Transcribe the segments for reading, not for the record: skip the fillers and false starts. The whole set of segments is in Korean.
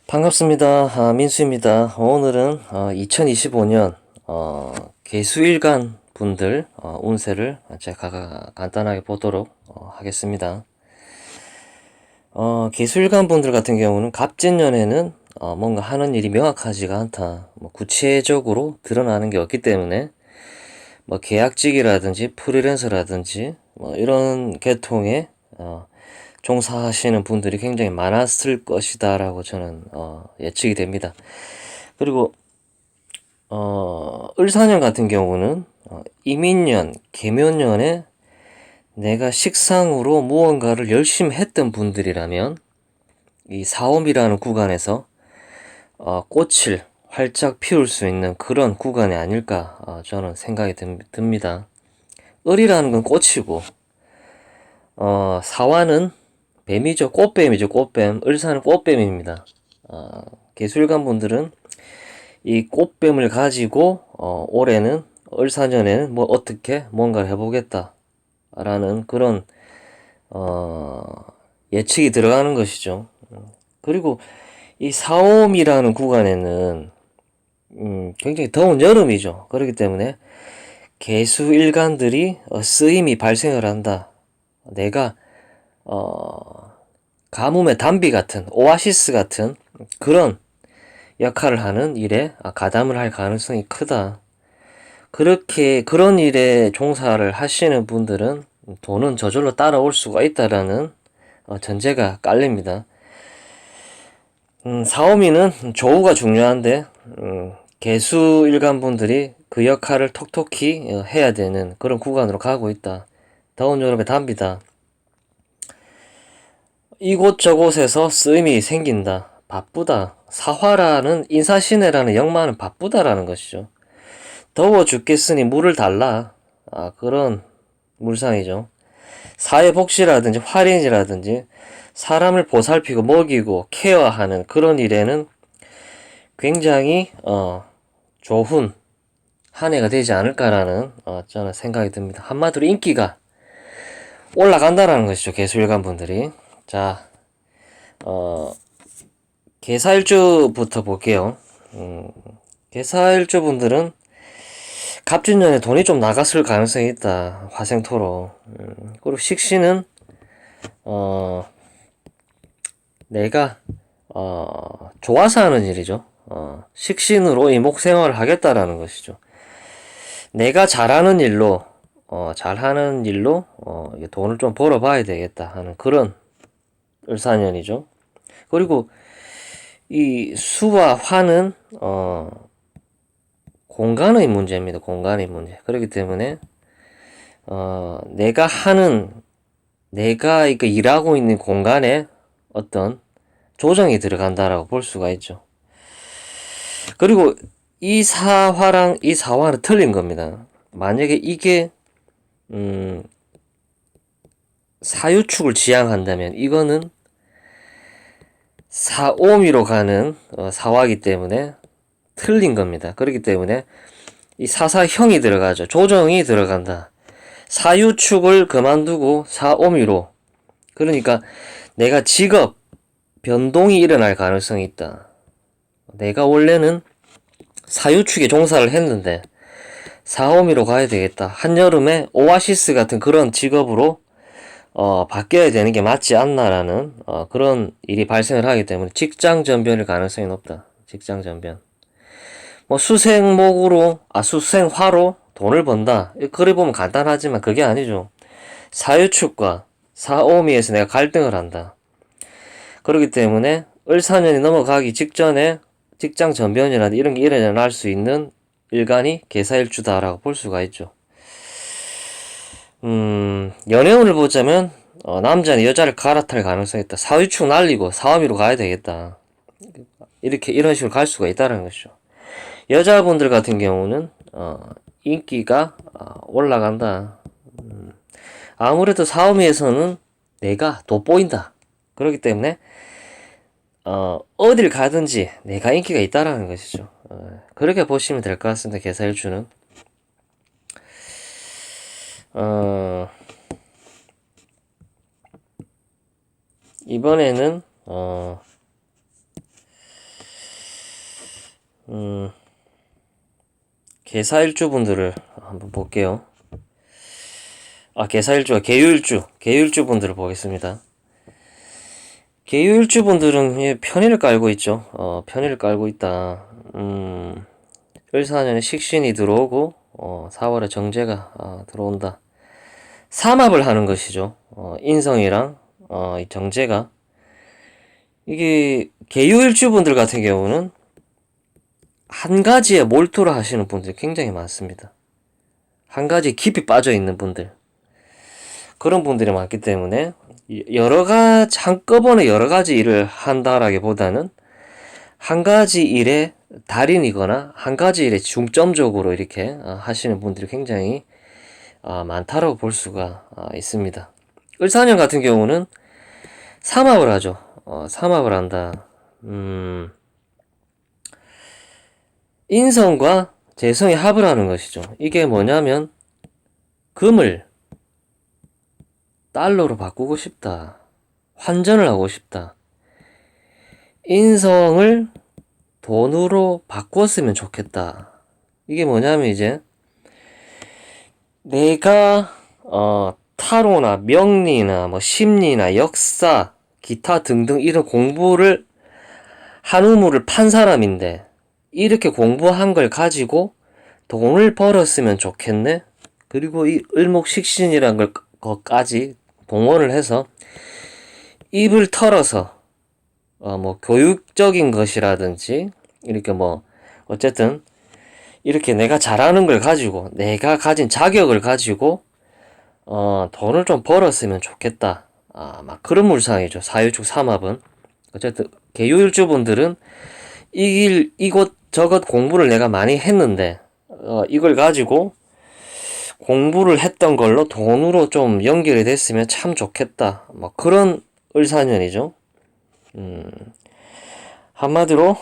반갑습니다. 민수입니다. 오늘은 2025년 개수일간 분들 운세를 제가 간단하게 보도록 하겠습니다. 개수일간 분들 같은 경우는 갑진년에는 뭔가 하는 일이 명확하지가 않다. 뭐 구체적으로 드러나는 게 없기 때문에 뭐 계약직이라든지 프리랜서라든지 뭐 이런 계통의 종사하시는 분들이 굉장히 많았을 것이다라고 저는 예측이 됩니다. 그리고 을사년 같은 경우는 이민년, 계묘년에 내가 식상으로 무언가를 열심히 했던 분들이라면 이 사옴이라는 구간에서 꽃을 활짝 피울 수 있는 그런 구간이 아닐까 저는 생각이 듭니다. 을이라는 건 꽃이고 사화는 뱀이죠. 꽃뱀이죠. 꽃뱀. 을사는 꽃뱀입니다. 개술관 분들은 이 꽃뱀을 가지고 올해는 을사년에는 뭐 어떻게 뭔가를 해보겠다 라는 그런 예측이 들어가는 것이죠. 그리고 이 사옴이라는 구간에는 굉장히 더운 여름이죠. 그렇기 때문에 개수일간들이 쓰임이 발생을 한다. 내가 가뭄의 단비 같은 오아시스 같은 그런 역할을 하는 일에 가담을 할 가능성이 크다. 그렇게 그런 일에 종사를 하시는 분들은 돈은 저절로 따라올 수가 있다라는 전제가 깔립니다. 사오미는 조우가 중요한데 개수 일간분들이 그 역할을 톡톡히 해야 되는 그런 구간으로 가고 있다. 더운 여름에 답니다. 이곳저곳에서 쓰임이 생긴다. 바쁘다. 사화라는 인사신해라는 역마는 바쁘다라는 것이죠. 더워 죽겠으니 물을 달라. 그런 물상이죠. 사회복지라든지 활인이라든지 사람을 보살피고 먹이고 케어하는 그런 일에는 굉장히 좋은 한 해가 되지 않을까라는 저는 생각이 듭니다. 한마디로 인기가 올라간다라는 것이죠. 개수일관 분들이. 자, 개사일주부터 볼게요. 개사일주 분들은 갑진년에 돈이 좀 나갔을 가능성이 있다. 화생토로. 그리고 식신은 내가 좋아서 하는 일이죠. 식신으로 이목생활을 하겠다라는 것이죠. 내가 잘하는 일로 잘하는 일로 돈을 좀 벌어봐야 되겠다 하는 그런 을사년이죠. 그리고 이 수와 화는 공간의 문제입니다. 공간의 문제. 그렇기 때문에 내가 이거 일하고 있는 공간에 어떤 조정이 들어간다라고 볼 수가 있죠. 그리고 이 사화랑 이 사화는 틀린 겁니다. 만약에 이게 사유축을 지향한다면 이거는 사오미로 가는 사화이기 때문에 틀린 겁니다. 그렇기 때문에 이 사사형이 들어가죠. 조정이 들어간다. 사유축을 그만두고 사오미로, 그러니까 내가 직업 변동이 일어날 가능성이 있다. 내가 원래는 사유축에 종사를 했는데 사오미로 가야 되겠다. 한여름에 오아시스 같은 그런 직업으로 바뀌어야 되는 게 맞지 않나라는 그런 일이 발생을 하기 때문에 직장 전변일 가능성이 높다. 직장 전변. 뭐 수생화로 돈을 번다. 그래 보면 간단하지만 그게 아니죠. 사유축과 사오미에서 내가 갈등을 한다. 그렇기 때문에 을사년이 넘어가기 직전에 직장 전변이나 이런 게 일어날 수 있는 일간이 개사일주다라고 볼 수가 있죠. 연애운을 보자면 남자는 여자를 갈아탈 가능성이 있다. 사유축 날리고 사오미로 가야 되겠다. 이렇게 이런 식으로 갈 수가 있다는 것이죠. 여자분들 같은 경우는 인기가 올라간다. 아무래도 사오미에서는 내가 돋보인다. 그렇기 때문에 어딜 가든지 내가 인기가 있다라는 것이죠. 그렇게 보시면 될 것 같습니다. 개사일주는. 이번에는 개사일주분들을 한번 볼게요. 개사일주가 계유일주분들을 보겠습니다. 계유일주분들은 편의를 깔고 있죠. 편의를 깔고 있다. 을사년에 식신이 들어오고 4월에 정제가 들어온다. 삼합을 하는 것이죠. 인성이랑 이 정제가, 이게 계유일주분들 같은 경우는 한 가지에 몰두를 하시는 분들이 굉장히 많습니다. 한 가지에 깊이 빠져 있는 분들, 그런 분들이 많기 때문에 한꺼번에 여러 가지 일을 한다라기보다는 한 가지 일에 달인이거나 한 가지 일에 중점적으로 이렇게 하시는 분들이 굉장히 많다라고 볼 수가 있습니다. 을사년 같은 경우는 삼합을 하죠. 삼합을 한다. 인성과 재성이 합을 하는 것이죠. 이게 뭐냐면 금을 달러로 바꾸고 싶다. 환전을 하고 싶다. 인성을 돈으로 바꿨으면 좋겠다. 이게 뭐냐면 이제 내가 타로나 명리나 뭐 심리나 역사 기타 등등 이런 공부를 한 우물을 판 사람인데 이렇게 공부한 걸 가지고 돈을 벌었으면 좋겠네. 그리고 이 을목식신이란 것까지 동원을 해서 입을 털어서 뭐 교육적인 것이라든지 이렇게 뭐 어쨌든 이렇게 내가 잘하는 걸 가지고 내가 가진 자격을 가지고 돈을 좀 벌었으면 좋겠다. 막 그런 물상이죠. 사유축 삼합은. 어쨌든 계유일주분들은 이곳저곳 공부를 내가 많이 했는데 이걸 가지고 공부를 했던 걸로 돈으로 좀 연결이 됐으면 참 좋겠다. 뭐 그런 을사년이죠. 한마디로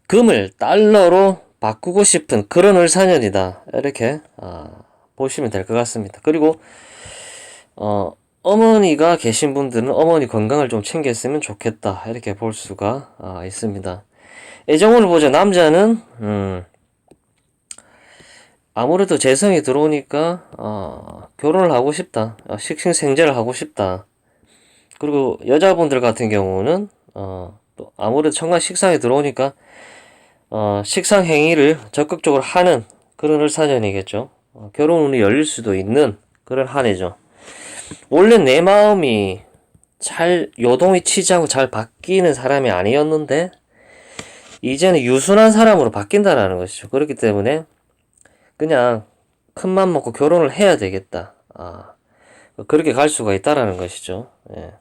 금을 달러로 바꾸고 싶은 그런 을사년이다. 이렇게 보시면 될 것 같습니다. 그리고 어머니가 계신 분들은 어머니 건강을 좀 챙겼으면 좋겠다. 이렇게 볼 수가 있습니다. 애정운을 보자. 남자는 아무래도 재성이 들어오니까 결혼을 하고 싶다. 식신생제를 하고 싶다. 그리고 여자분들 같은 경우는 또 아무래도 천간 식상에 들어오니까 식상 행위를 적극적으로 하는 그런 을사년이겠죠. 결혼운이 열릴 수도 있는 그런 한 해죠. 원래 내 마음이 잘 요동이 치지 않고 잘 바뀌는 사람이 아니었는데 이제는 유순한 사람으로 바뀐다라는 것이죠. 그렇기 때문에 그냥 큰맘 먹고 결혼을 해야 되겠다. 그렇게 갈 수가 있다라는 것이죠. 예.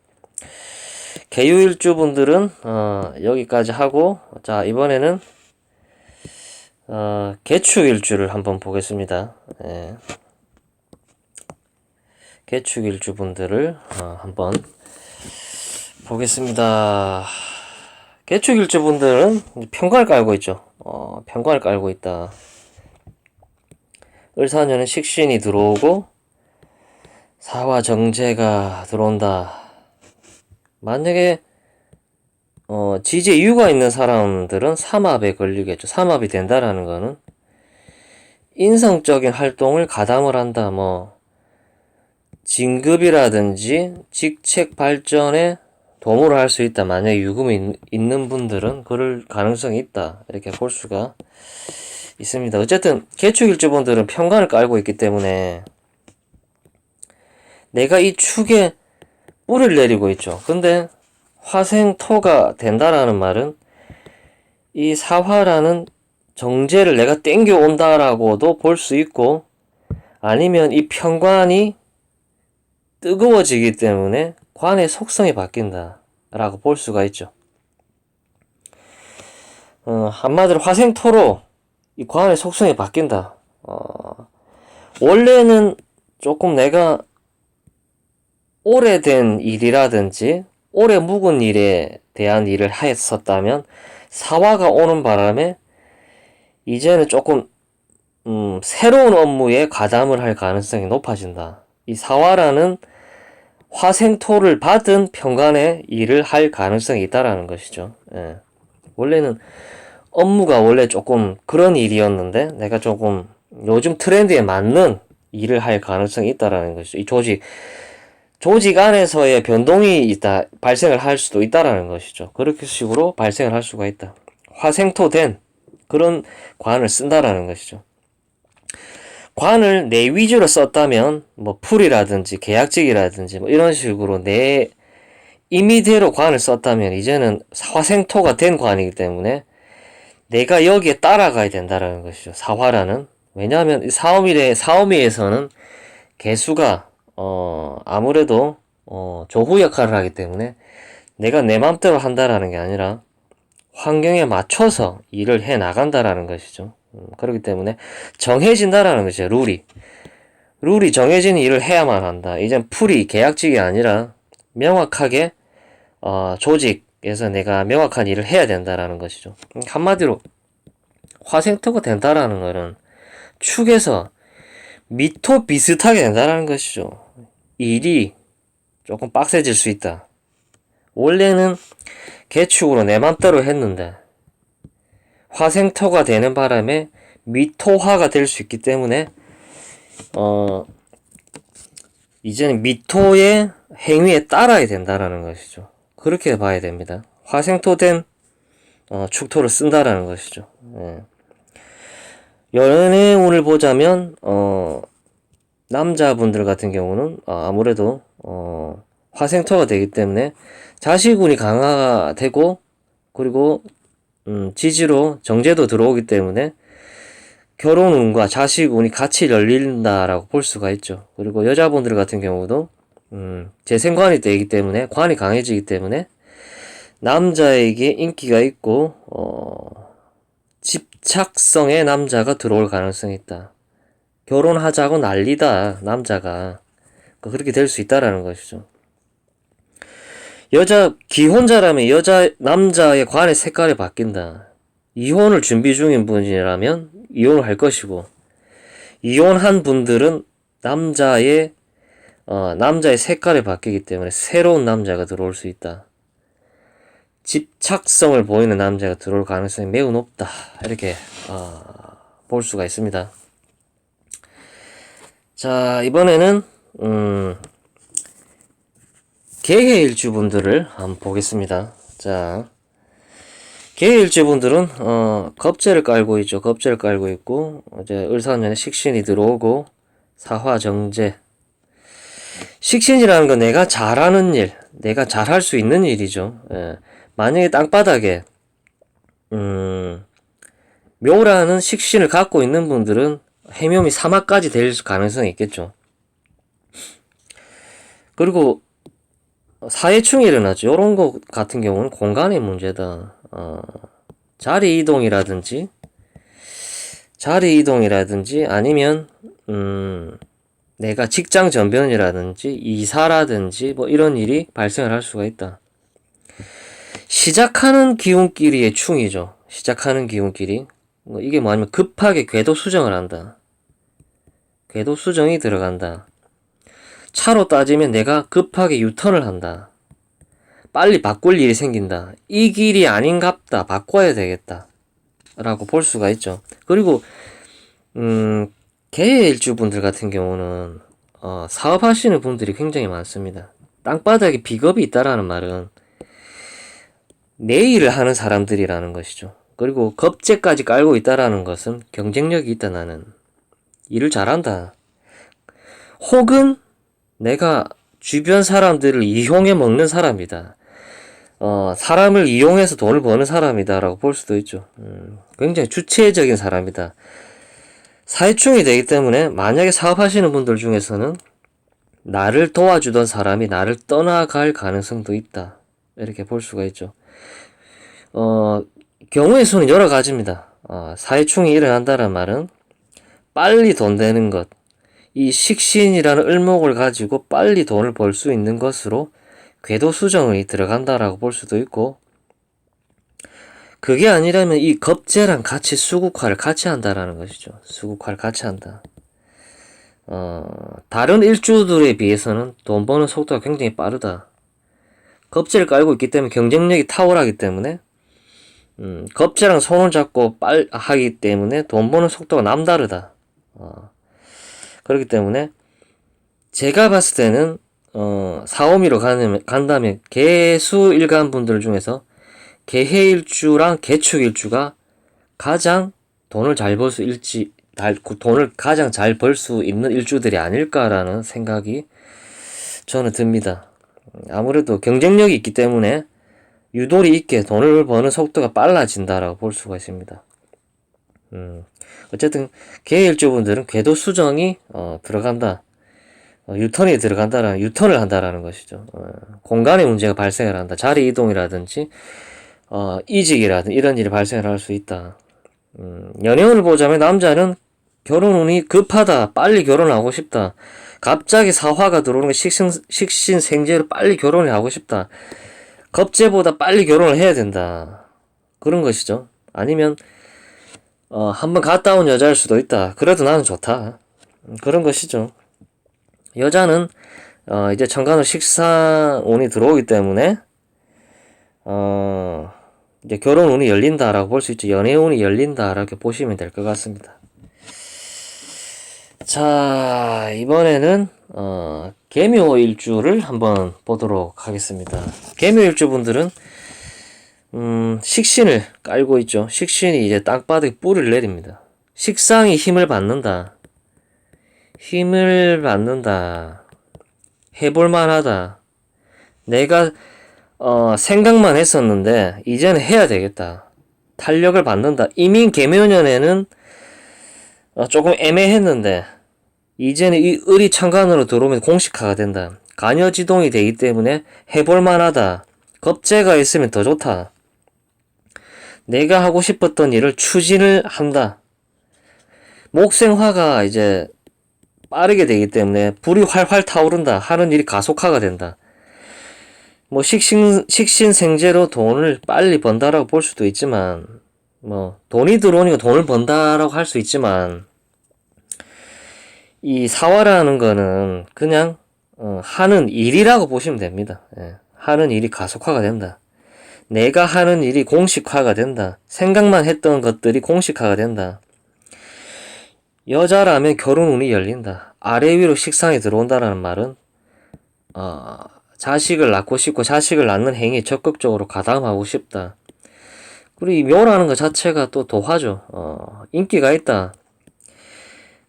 계유일주분들은 여기까지 하고, 자 이번에는 개축일주를 한번 보겠습니다. 예. 개축일주분들을 한번 보겠습니다. 개축일주분들은 편관을 깔고 있죠. 편관을 깔고 있다. 을사년은 식신이 들어오고 사화 정제가 들어온다. 만약에 지지에 이유가 있는 사람들은 삼합에 걸리겠죠. 삼합이 된다라는 거는 인성적인 활동을 가담을 한다. 뭐 진급이라든지 직책 발전에 도움을 할 수 있다. 만약에 유금이 있는 분들은 그럴 가능성이 있다. 이렇게 볼 수가 있습니다. 어쨌든 개축일주분들은 편관을 깔고 있기 때문에 내가 이 축에 뿌리를 내리고 있죠. 근데 화생토가 된다라는 말은 이 사화라는 정제를 내가 땡겨 온다라고도 볼 수 있고, 아니면 이 편관이 뜨거워지기 때문에 관의 속성이 바뀐다 라고 볼 수가 있죠. 한마디로 화생토로 이 관의 속성이 바뀐다. 원래는 조금 내가 오래된 일이라든지 오래 묵은 일에 대한 일을 했었다면 사화가 오는 바람에 이제는 조금 새로운 업무에 가담을 할 가능성이 높아진다. 이 사화라는 화생토를 받은 편관의 일을 할 가능성이 있다라는 것이죠. 예. 원래는 업무가 원래 조금 그런 일이었는데 내가 조금 요즘 트렌드에 맞는 일을 할 가능성이 있다라는 것이죠. 이 조직 안에서의 변동이 발생을 할 수도 있다라는 것이죠. 그렇게 식으로 발생을 할 수가 있다. 화생토된 그런 관을 쓴다라는 것이죠. 관을 내 위주로 썼다면 뭐 풀이라든지 계약직이라든지 뭐 이런 식으로 내 임의대로 관을 썼다면 이제는 화생토가 된 관이기 때문에 내가 여기에 따라가야 된다라는 것이죠. 사화라는. 왜냐하면 사오미에서는 개수가 아무래도 조후 역할을 하기 때문에 내가 내 맘대로 한다라는 게 아니라 환경에 맞춰서 일을 해 나간다라는 것이죠. 그렇기 때문에 정해진다라는 것이죠. 룰이 정해진 일을 해야만 한다. 이젠 풀이 계약직이 아니라 명확하게 조직에서 내가 명확한 일을 해야 된다라는 것이죠. 한마디로 화생토가 된다라는 것은 축에서 미토 비슷하게 된다라는 것이죠. 일이 조금 빡세질 수 있다. 원래는 개축으로 내 맘대로 했는데 화생토가 되는 바람에 미토화가 될 수 있기 때문에 이제는 미토의 행위에 따라야 된다라는 것이죠. 그렇게 봐야 됩니다. 화생토된 축토를 쓴다라는 것이죠. 예. 연애운을 보자면 남자분들 같은 경우는 아무래도 화생토가 되기 때문에 자식운이 강화가 되고 그리고 지지로 정제도 들어오기 때문에 결혼운과 자식운이 같이 열린다라고 볼 수가 있죠. 그리고 여자분들 같은 경우도 재생관이 되기 때문에 관이 강해지기 때문에 남자에게 인기가 있고 집착성의 남자가 들어올 가능성이 있다. 결혼하자고 난리다 남자가. 그렇게 될 수 있다라는 것이죠. 기혼자라면 남자의 관의 색깔이 바뀐다. 이혼을 준비 중인 분이라면 이혼을 할 것이고, 이혼한 분들은 남자의 색깔이 바뀌기 때문에 새로운 남자가 들어올 수 있다. 집착성을 보이는 남자가 들어올 가능성이 매우 높다. 이렇게 볼 수가 있습니다. 자, 이번에는 개해일주분들을 한번 보겠습니다. 자, 개해일주분들은 겁재를 깔고 있죠. 겁재를 깔고 있고 이제 을사년에 식신이 들어오고 사화정제. 식신이라는 건 내가 잘하는 일, 내가 잘할 수 있는 일이죠. 예. 만약에 땅바닥에 묘라는 식신을 갖고 있는 분들은 해묘미 사마까지 될 가능성이 있겠죠. 그리고 사해충이 일어나죠. 요런 거 같은 경우는 공간의 문제다. 자리 이동이라든지 아니면 내가 직장 전변이라든지 이사라든지 뭐 이런 일이 발생을 할 수가 있다. 시작하는 기운끼리의 충이죠. 시작하는 기운끼리. 이게 뭐냐면 급하게 궤도 수정을 한다. 궤도 수정이 들어간다. 차로 따지면 내가 급하게 유턴을 한다. 빨리 바꿀 일이 생긴다. 이 길이 아닌갑다. 바꿔야 되겠다. 라고 볼 수가 있죠. 그리고 개일주분들 같은 경우는 사업하시는 분들이 굉장히 많습니다. 땅바닥에 비겁이 있다라는 말은 내 일을 하는 사람들이라는 것이죠. 그리고 겁재까지 깔고 있다라는 것은 경쟁력이 있다. 나는 일을 잘한다. 혹은 내가 주변 사람들을 이용해 먹는 사람이다. 사람을 이용해서 돈을 버는 사람이다 라고 볼 수도 있죠. 굉장히 주체적인 사람이다. 사회충이 되기 때문에 만약에 사업하시는 분들 중에서는 나를 도와주던 사람이 나를 떠나갈 가능성도 있다. 이렇게 볼 수가 있죠. 경우의 수는 여러 가지입니다. 사회충이 일어난다는 말은 빨리 돈 되는 것, 이 식신이라는 을목을 가지고 빨리 돈을 벌 수 있는 것으로 궤도 수정이 들어간다라고 볼 수도 있고, 그게 아니라면 이 겁재랑 같이 수국화를 같이 한다라는 것이죠. 수국화를 같이 한다. 다른 일주들에 비해서는 돈 버는 속도가 굉장히 빠르다. 겁재를 깔고 있기 때문에 경쟁력이 탁월하기 때문에 겁재랑 손을 잡고 하기 때문에 돈 버는 속도가 남다르다. 그렇기 때문에 제가 봤을 때는 4-5미로 간다면 개수일간 분들 중에서 개해일주랑 개축일주가 가장 돈을 가장 잘 벌 수 있는 일주들이 아닐까라는 생각이 저는 듭니다. 아무래도 경쟁력이 있기 때문에 유도리 있게 돈을 버는 속도가 빨라진다라고 볼 수가 있습니다. 어쨌든 개일주분들은 궤도 수정이 들어간다. 유턴이 들어간다라는 유턴을 한다라는 것이죠. 공간의 문제가 발생을 한다. 자리 이동이라든지 이직이라든지 이런 일이 발생을 할 수 있다. 연애운을 보자면 남자는 결혼운이 급하다. 빨리 결혼하고 싶다. 갑자기 사화가 들어오는 게 식신생재로 빨리 결혼을 하고 싶다. 겁재보다 빨리 결혼을 해야 된다. 그런 것이죠. 아니면 한번 갔다 온 여자일 수도 있다. 그래도 나는 좋다. 그런 것이죠. 여자는 이제 천간으로 식상운이 들어오기 때문에 이제 결혼운이 열린다라고 볼 수 있죠. 연애운이 열린다라고 보시면 될 것 같습니다. 자, 이번에는 개묘일주를 한번 보도록 하겠습니다. 개묘일주분들은 식신을 깔고 있죠. 식신이 이제 땅바닥에 뿌리를 내립니다. 식상이 힘을 받는다. 해볼만하다. 내가 생각만 했었는데 이제는 해야 되겠다. 탄력을 받는다. 이미 개묘년에는 조금 애매했는데 이제는 이 을이 천간으로 들어오면 공식화가 된다. 간여지동이 되기 때문에 해볼만하다. 겁재가 있으면 더 좋다. 내가 하고 싶었던 일을 추진을 한다. 목생화가 이제 빠르게 되기 때문에 불이 활활 타오른다. 하는 일이 가속화가 된다. 뭐 식신생재로 돈을 빨리 번다라고 볼 수도 있지만 돈이 들어오니까 돈을 번다라고 할 수 있지만 이 사화라는 거는 그냥 하는 일이라고 보시면 됩니다. 예. 하는 일이 가속화가 된다. 내가 하는 일이 공식화가 된다. 생각만 했던 것들이 공식화가 된다. 여자라면 결혼운이 열린다. 아래 위로 식상이 들어온다라는 말은 자식을 낳고 싶고 자식을 낳는 행위에 적극적으로 가담하고 싶다. 그리고 이 묘라는 것 자체가 또 도화죠. 인기가 있다.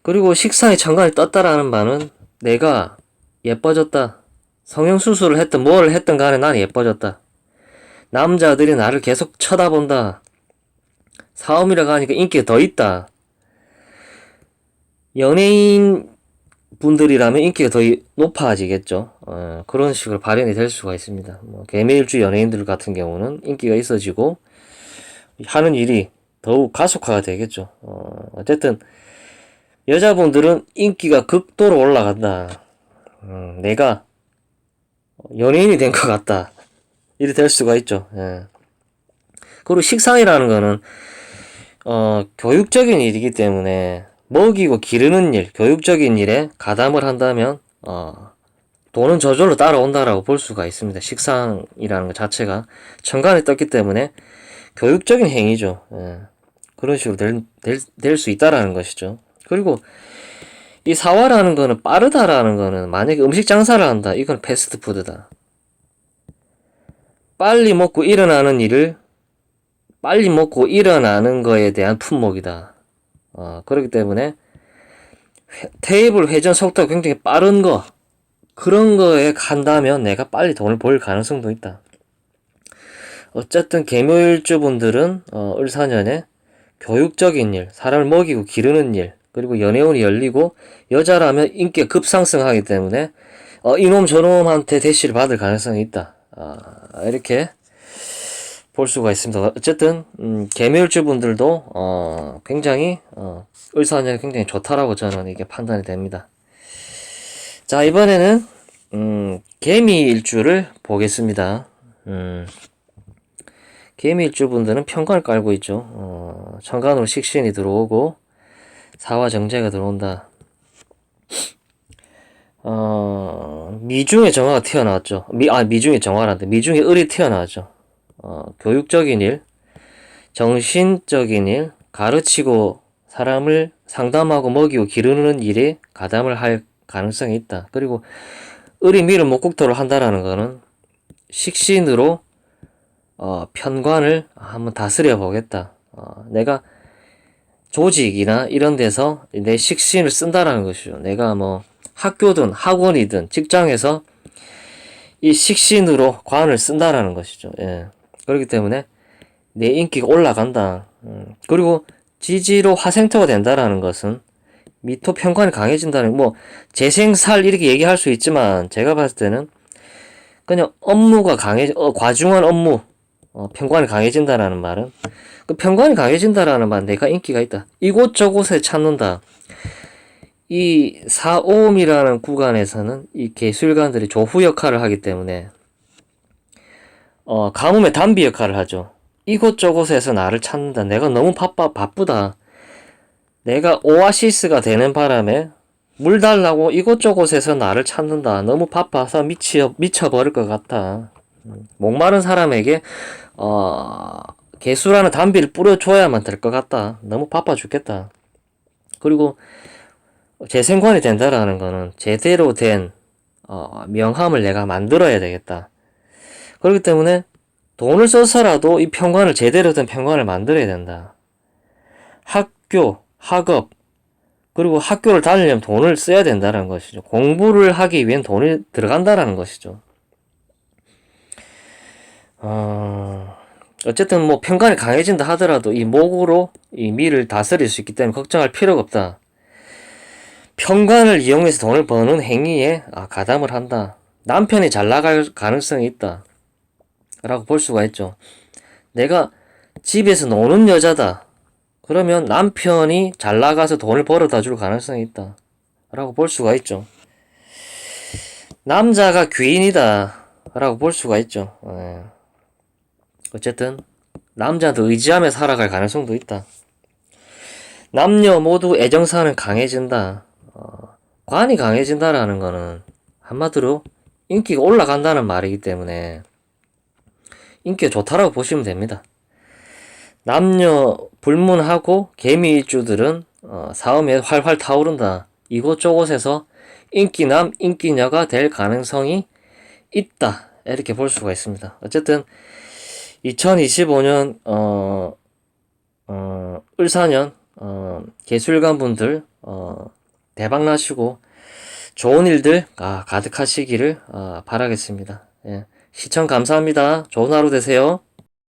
그리고 식상이 천간에 떴다라는 말은 내가 예뻐졌다. 성형수술을 했든 뭘 했든 간에 난 예뻐졌다. 남자들이 나를 계속 쳐다본다. 사업이라고 하니까 인기가 더 있다. 연예인 분들이라면 인기가 더 높아지겠죠. 그런 식으로 발현이 될 수가 있습니다. 개미일주 연예인들 같은 경우는 인기가 있어지고 하는 일이 더욱 가속화가 되겠죠. 어쨌든 여자분들은 인기가 극도로 올라간다. 내가 연예인이 된 것 같다. 이렇게 될 수가 있죠. 예. 그리고 식상이라는 거는 교육적인 일이기 때문에 먹이고 기르는 일, 교육적인 일에 가담을 한다면 돈은 저절로 따라온다라고 볼 수가 있습니다. 식상이라는 것 자체가 천간에 떴기 때문에 교육적인 행위죠. 예. 그런 식으로 될 수 있다라는 것이죠. 그리고 이 사화라는 거는 빠르다라는 거는 만약에 음식 장사를 한다. 이건 패스트푸드다. 빨리 먹고 일어나는 일을 빨리 먹고 일어나는 거에 대한 품목이다. 그렇기 때문에 테이블 회전 속도가 굉장히 빠른 거 그런 거에 간다면 내가 빨리 돈을 벌 가능성도 있다. 어쨌든 개묘일주 분들은 을사년에 교육적인 일, 사람을 먹이고 기르는 일, 그리고 연애운이 열리고 여자라면 인기가 급상승하기 때문에 이놈 저놈한테 대시를 받을 가능성이 있다. 이렇게 볼 수가 있습니다. 어쨌든 개묘일주 분들도 굉장히 을사년이 굉장히 좋다라고 저는 이게 판단이 됩니다. 자, 이번에는 개미일주를 보겠습니다. 개미일주 분들은 편관을 깔고 있죠. 천간으로 식신이 들어오고 사화 정제가 들어온다. 미중에 정화가 튀어나왔죠. 미중에 정화란데 미중에 을이 튀어나왔죠. 교육적인 일, 정신적인 일, 가르치고 사람을 상담하고 먹이고 기르는 일에 가담을 할 가능성이 있다. 그리고 을이 미를 목국토를 한다라는 거는 식신으로 편관을 한번 다스려 보겠다. 내가 조직이나 이런 데서 내 식신을 쓴다라는 것이죠. 내가 뭐 학교든 학원이든 직장에서 이 식신으로 관을 쓴다라는 것이죠. 예. 그렇기 때문에 내 인기가 올라간다. 그리고 지지로 화생토가 된다라는 것은 미토 편관이 강해진다는, 뭐 재생살 이렇게 얘기할 수 있지만 제가 봤을 때는 그냥 업무가 과중한 업무, 편관이 강해진다라는 말은, 그 편관이 강해진다라는 말은 내가 인기가 있다, 이곳저곳에 찾는다. 이 사오음이라는 구간에서는 이 계술관들이 조후 역할을 하기 때문에 가뭄의 단비 역할을 하죠. 이곳저곳에서 나를 찾는다. 내가 너무 바쁘다. 내가 오아시스가 되는 바람에 물 달라고 이곳저곳에서 나를 찾는다. 너무 바빠서 미쳐버릴 것 같아. 목마른 사람에게 개수라는 단비를 뿌려줘야만 될 것 같다. 너무 바빠 죽겠다. 그리고 재생관이 된다라는 거는 제대로 된 명함을 내가 만들어야 되겠다. 그렇기 때문에 돈을 써서라도 이 편관을, 제대로 된 편관을 만들어야 된다. 학교, 학업, 그리고 학교를 다니려면 돈을 써야 된다는 것이죠. 공부를 하기 위한 돈이 들어간다라는 것이죠. 어쨌든 뭐 편관이 강해진다 하더라도 이 목으로 이 미를 다스릴 수 있기 때문에 걱정할 필요가 없다. 편관을 이용해서 돈을 버는 행위에 가담을 한다. 남편이 잘 나갈 가능성이 있다 라고 볼 수가 있죠. 내가 집에서 노는 여자다. 그러면 남편이 잘 나가서 돈을 벌어다 줄 가능성이 있다 라고 볼 수가 있죠. 남자가 귀인이다 라고 볼 수가 있죠. 어쨌든 남자도 의지하며 살아갈 가능성도 있다. 남녀 모두 애정사는 강해진다. 관이 강해진다라는 거는 한마디로 인기가 올라간다는 말이기 때문에 인기가 좋다라고 보시면 됩니다. 남녀 불문하고 개미일주들은 사음에 활활 타오른다. 이곳저곳에서 인기남, 인기녀가 될 가능성이 있다. 이렇게 볼 수가 있습니다. 어쨌든 2025년 을사년 계술관 분들 대박 나시고 좋은 일들 가득하시기를 바라겠습니다. 예. 시청 감사합니다. 좋은 하루 되세요.